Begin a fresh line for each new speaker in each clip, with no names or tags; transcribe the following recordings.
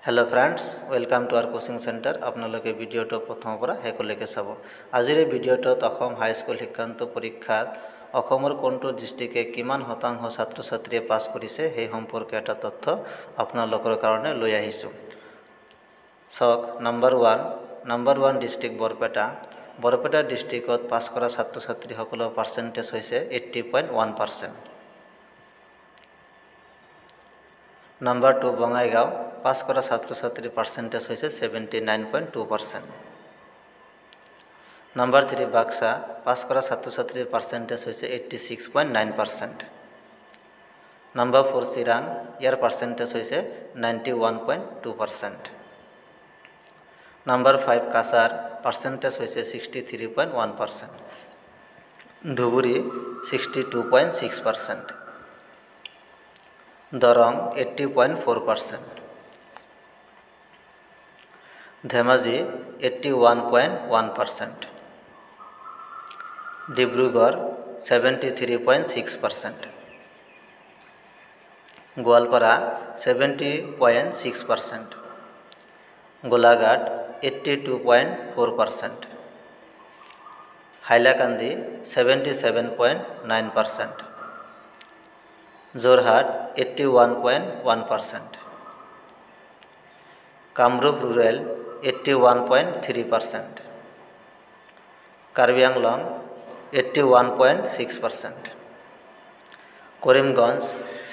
Hello friends welcome to our coaching centre आपनालोके video प्रथम पर शेषলৈকে চাব আজিৰ এই ভিডিঅ'টোত অসম হাইস্কুল শিক্ষান্ত পৰীক্ষাত অসমৰ কোনটো ডিস্ট্ৰিক্টে কিমান শতাংশ ছাত্ৰ ছাত্ৰীয়ে পাছ কৰিছে সেই সম্পৰ্কে এটা তথ্য আপোনালোকৰ কাৰণে লৈ আহিছো সক নাম্বাৰ 1 ডিস্ট্ৰিক্ট বৰপেটা ডিস্ট্ৰিক্টত পাছ কৰা ছাত্ৰ ছাত্ৰীসকলৰ পাৰ্চেন্টেজ হৈছে 80.1%। Number 2 বঙাইগাঁও পাছ কৰা ছাত্ৰ ছাত্ৰীৰ পাৰ্চেন্টেজ হৈছে 79.2%। Number 3 বাক্সা পাছ কৰা ছাত্ৰ ছাত্ৰীৰ পাৰ্চেন্টেজ হৈছে 86.9%। Number 4 চিৰাং ইয়াৰ পাৰ্চেন্টেজ হৈছে 91.2%। Number 5 কাছাৰ পাৰ্চেন্টেজ হৈছে 63.1%। Dhubri 62.6%। Darrang 80.4%। Dhemaji 81.1%। Dibrugarh 73.6%। Goalpara 70.6%। Golaghat 82.4%। Hailakandi 77.9%। Jorhat 81.1%। Kamrup rural 81.3%। Karbi Anglong 81.6%। Karimganj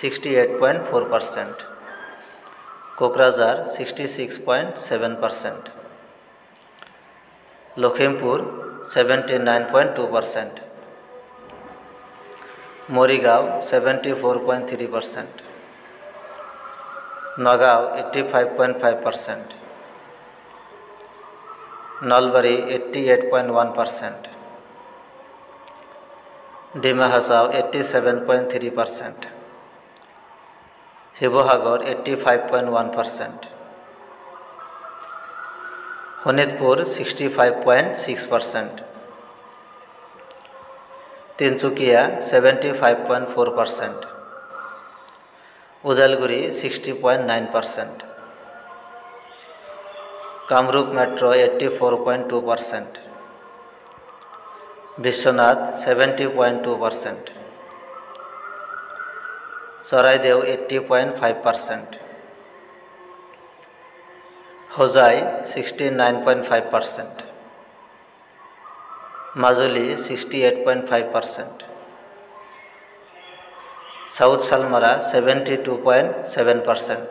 68.4%। Kokrajhar 66.7%। Lakhimpur 79.2%। Morigaon 74.3%। Nagaon 85.5%। Nalbari 88.1%। Dima Hasao 87.3%। Sivasagar 85.1%। Sonitpur 65.6%। Tinsukia 75.4%। Udalguri 60.9%। Kamrup metro 84.2%। Biswanath 70.2%। Charaideo 80.5%। Hojai 69.5%। Majuli 68.5%। South Salmara 72.7%।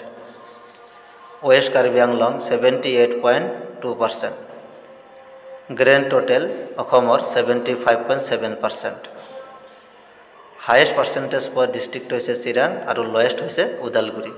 West Karbi Anglong 78.2%। Grand total অসমৰ 75.7%। হায়েষ্ট পাৰ্চেন্টেজ পোৱা ডিস্ট্ৰিক্ট হৈছে চিৰাং আৰু লয়েষ্ট হৈছে ওদালগুৰি।